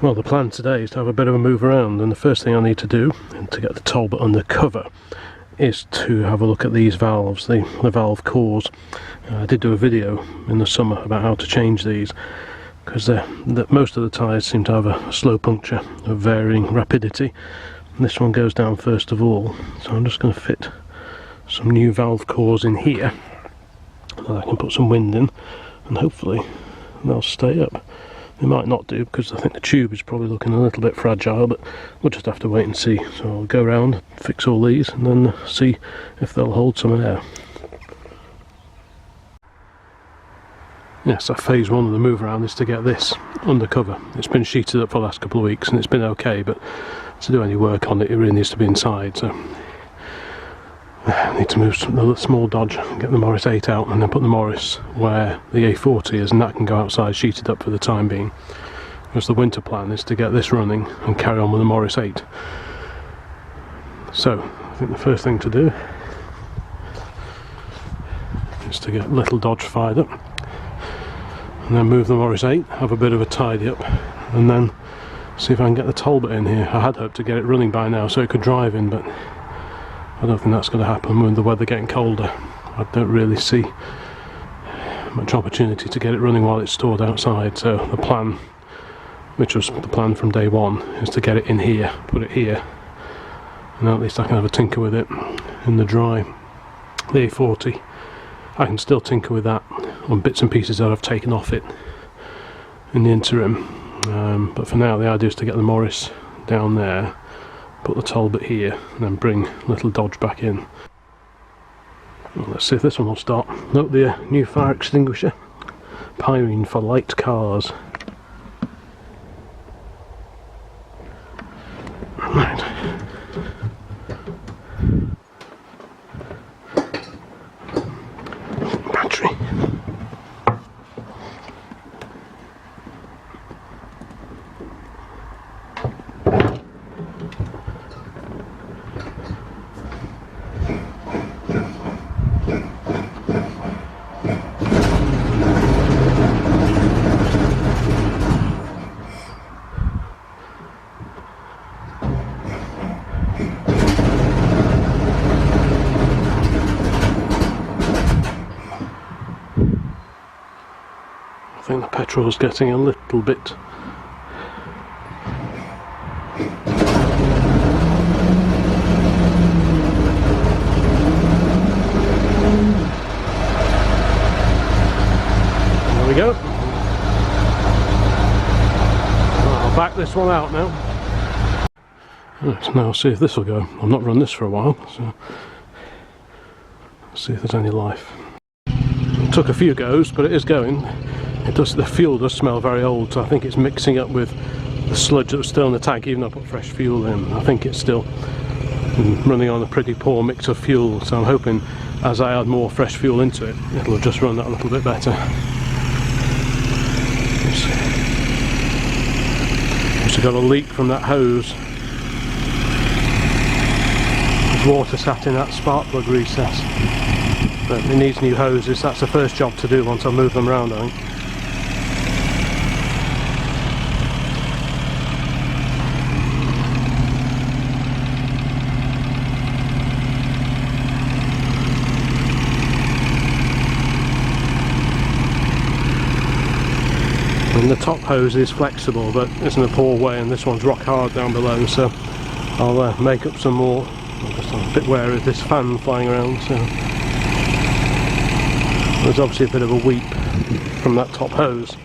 Well, the plan today is to have a bit of a move around, and the first thing I need to do, and to get the Talbot under cover, is to have a look at these valves, the valve cores. I did do a video in the summer about how to change these, because most of the tyres seem to have a slow puncture of varying rapidity. And this one goes down first of all, so I'm just going to fit some new valve cores in here, and I can put some wind in, and hopefully they'll stay up. They might not do, because I think the tube is probably looking a little bit fragile, but we'll just have to wait and see. So I'll go around, fix all these, and then see if they'll hold some air. Yes, so phase one of the move around is to get this under cover. It's been sheeted up for the last couple of weeks and it's been okay, but to do any work on it, it really needs to be inside. So I need to move the small Dodge and get the Morris 8 out, and then put the Morris where the A40 is, and that can go outside sheeted up for the time being. Because the winter plan is to get this running and carry on with the Morris 8. So I think the first thing to do is to get little Dodge fired up, and then move the Morris 8, have a bit of a tidy up, and then see if I can get the Talbot in here. I had hoped to get it running by now so it could drive in, but I don't think that's going to happen with the weather getting colder. I don't really see much opportunity to get it running while it's stored outside, so the plan, which was the plan from day one, is to get it in here, put it here, and at least I can have a tinker with it in the dry. The A40, I can still tinker with that on bits and pieces that I've taken off it in the interim, but for now the idea is to get the Morris down there, put the Talbot here, and then bring little Dodge back in. Well, let's see if this one will start. Note the new fire extinguisher, Pyrene for light cars. Right. Battery. I think the petrol's getting a little bit there we go. I'll back this one out now. Right, now see if this will go. I've not run this for a while, so see if there's any life. It took a few goes, but it is going. It does. The fuel does smell very old, so I think it's mixing up with the sludge that was still in the tank, even though I put fresh fuel in. I think it's still running on a pretty poor mix of fuel, so I'm hoping as I add more fresh fuel into it, it'll just run that a little bit better. It's got a leak from that hose. There's water sat in that spark plug recess, but it needs new hoses. That's the first job to do once I move them around, I think. And the top hose is flexible, but it's in a poor way, and this one's rock hard down below, so I'll make up some more. I'm just a bit wary of this fan flying around, so there's obviously a bit of a weep from that top hose.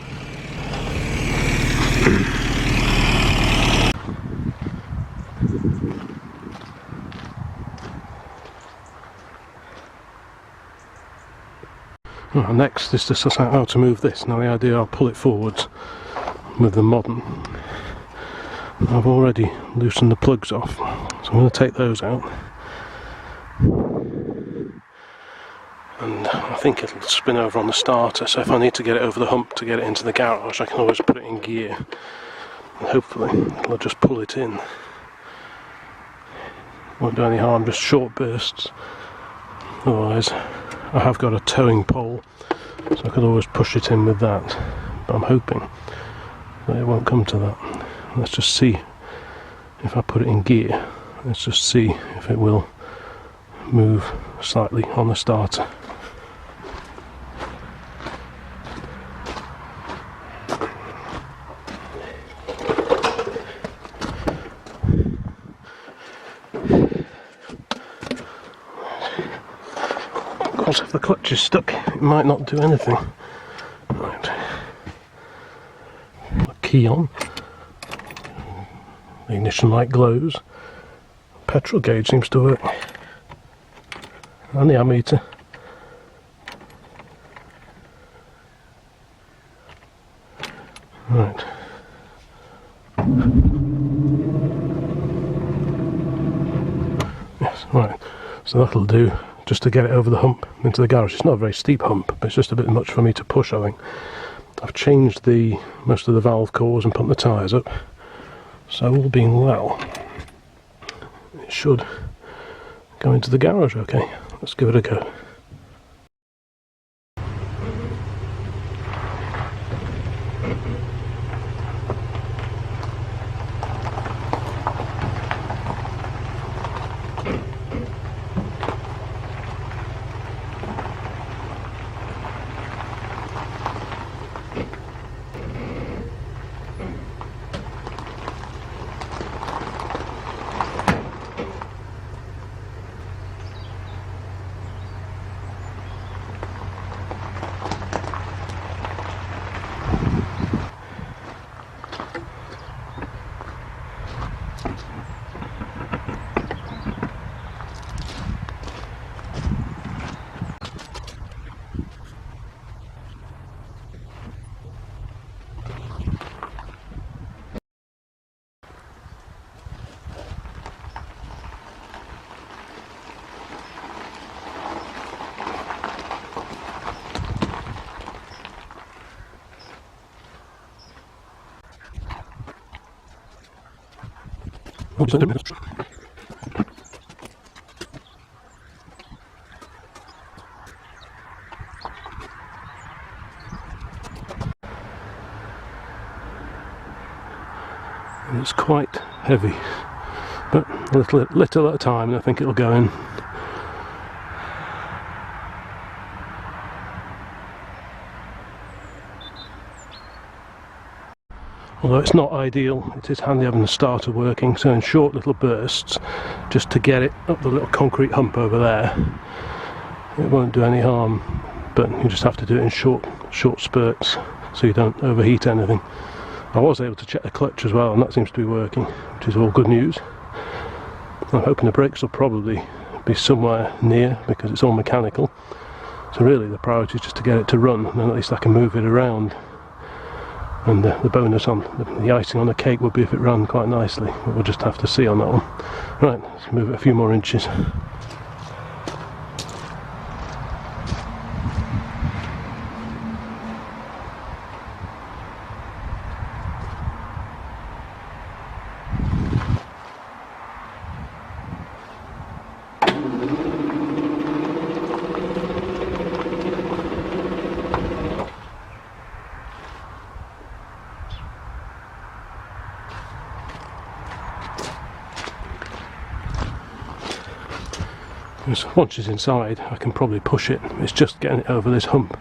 Right, next is to suss out how to move this. Now the idea, I'll pull it forwards with the modern. I've already loosened the plugs off, so I'm going to take those out. And I think it'll spin over on the starter, so if I need to get it over the hump to get it into the garage, I can always put it in gear. And hopefully it'll just pull it in. Won't do any harm, just short bursts. Otherwise, I have got a towing pole, so I could always push it in with that, but I'm hoping that it won't come to that. Let's just see if I put it in gear. Let's just see if it will move slightly on the starter. Of course, if the clutch is stuck, it might not do anything. Right. Key on. The ignition light glows. Petrol gauge seems to work. And the ammeter. Right. Yes, right. So that'll do just to get it over the hump into the garage. It's not a very steep hump, but it's just a bit much for me to push, I think. I've changed most of the valve cores and put the tyres up. So all being well, it should go into the garage okay. Let's give it a go. And it's quite heavy, but a little at a time, and I think it'll go in. Although it's not ideal, it is handy having the starter working, so in short little bursts, just to get it up the little concrete hump over there. It won't do any harm, but you just have to do it in short spurts, so you don't overheat anything. I was able to check the clutch as well, and that seems to be working, which is all good news. I'm hoping the brakes will probably be somewhere near, because it's all mechanical. So really the priority is just to get it to run, and then at least I can move it around. And the bonus on the icing on the cake would be if it ran quite nicely, but we'll just have to see on that one. Right, let's move it a few more inches. Once it's inside, I can probably push it. It's just getting it over this hump.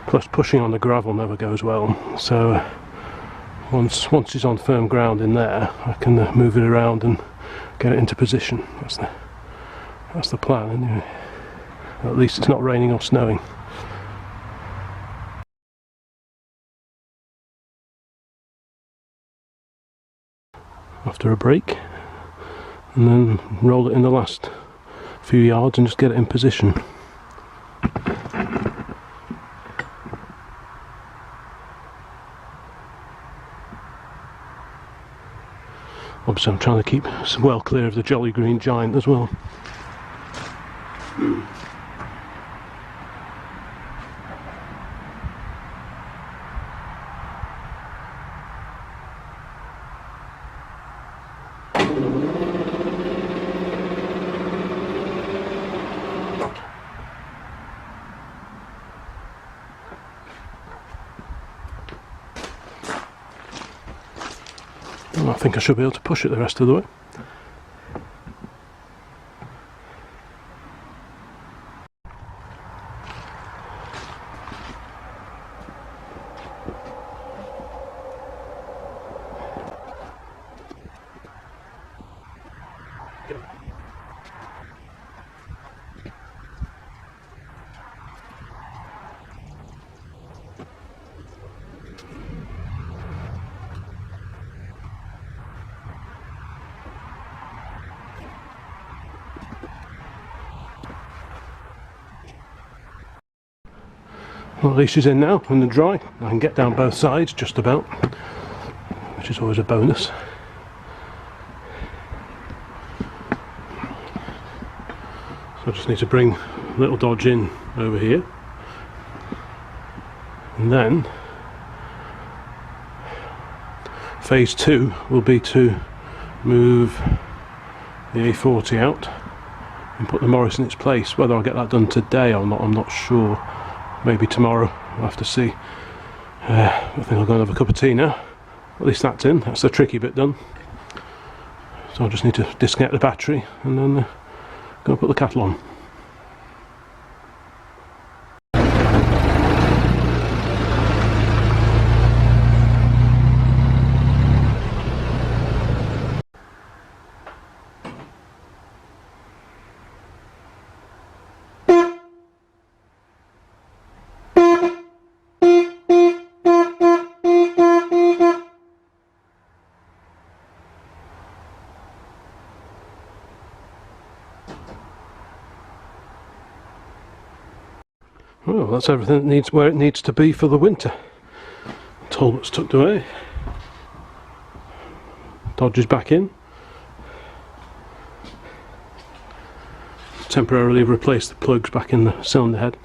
Plus, pushing on the gravel never goes well. So once it's on firm ground in there, I can move it around and get it into position. That's the plan, anyway. At least it's not raining or snowing. After a break, and then roll it in the last few yards and just get it in position. Obviously I'm trying to keep well clear of the Jolly Green Giant as well. I think I should be able to push it the rest of the way. Well, at least she's in now and dry. I can get down both sides just about, which is always a bonus. So I just need to bring little Dodge in over here, and then phase 2 will be to move the A40 out and put the Morris in its place. Whether I'll get that done today or not, I'm not sure. Maybe tomorrow, I'll have to see. I think I'll go and have a cup of tea now. At least that's in, that's the tricky bit done. So I just need to disconnect the battery and then go and put the kettle on. Well, that's everything that needs where it needs to be for the winter. Talbot's tucked away. Dodge is back in. Temporarily replaced the plugs back in the cylinder head.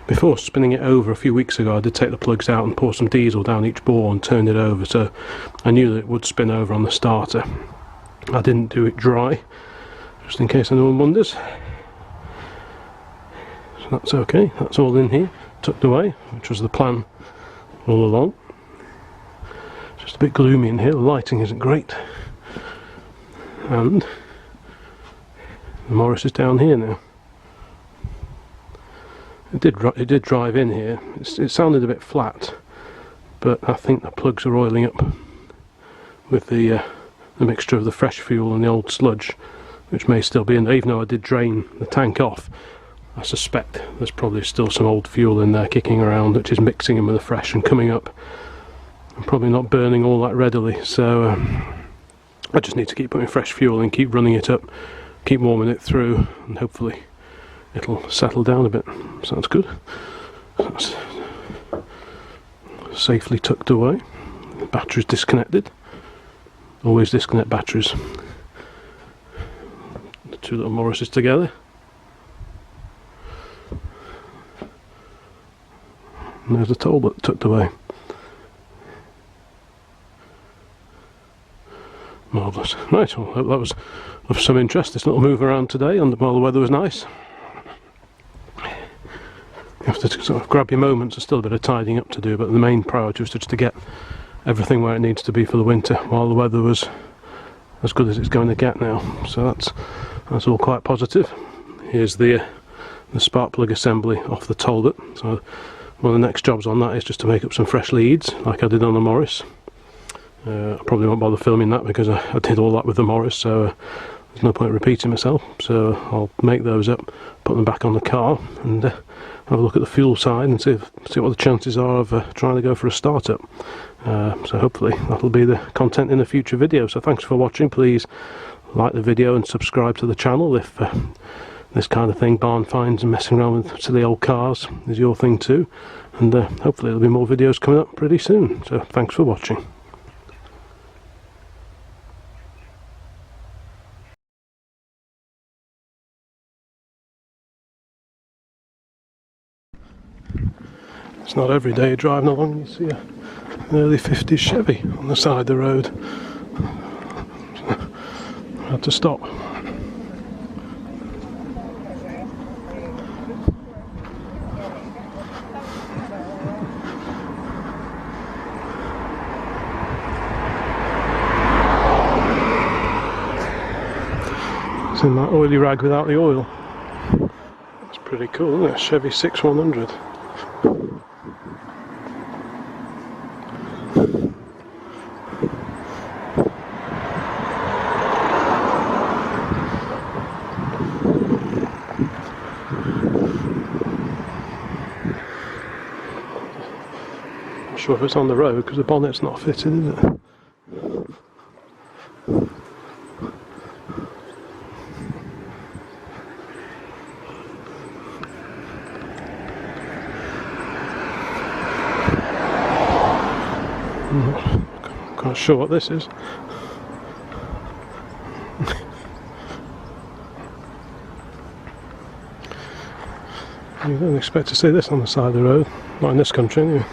Before spinning it over a few weeks ago, I did take the plugs out and pour some diesel down each bore and turned it over, so I knew that it would spin over on the starter. I didn't do it dry, just in case anyone wonders. That's okay, that's all in here, tucked away, which was the plan all along. It's just a bit gloomy in here, the lighting isn't great. And the Morris is down here now. It did drive in here. It sounded a bit flat, but I think the plugs are oiling up with the mixture of the fresh fuel and the old sludge, which may still be in there. Even though I did drain the tank off, I suspect there's probably still some old fuel in there kicking around, which is mixing in with the fresh and coming up and probably not burning all that readily. So I just need to keep putting fresh fuel and keep running it up, keep warming it through, and hopefully it'll settle down a bit. Sounds good. That's safely tucked away. The battery's disconnected. Always disconnect batteries. The two little Morrises together. And there's the Talbot tucked away. Marvellous. Right, well, I hope that was of some interest, this little move around today while the weather was nice. You have to sort of grab your moments. There's still a bit of tidying up to do, but the main priority was just to get everything where it needs to be for the winter while the weather was as good as it's going to get now. So that's all quite positive. Here's the spark plug assembly off the Talbot. So one of the next jobs on that is just to make up some fresh leads like I did on the Morris. I probably won't bother filming that because I did all that with the Morris, so there's no point repeating myself. So I'll make those up, put them back on the car, and have a look at the fuel side and see what the chances are of trying to go for a startup. So hopefully that'll be the content in a future video. So thanks for watching. Please like the video and subscribe to the channel if this kind of thing, barn finds and messing around with silly old cars, is your thing too. And hopefully there'll be more videos coming up pretty soon. So thanks for watching. It's not every day driving along you see an early 50s Chevy on the side of the road. I had to stop. It's in that oily rag without the oil. That's pretty cool, isn't it? Chevy 6100. Not sure if it's on the road because the bonnet's not fitted, is it? Can't sure what this is. You don't expect to see this on the side of the road, not in this country anyway.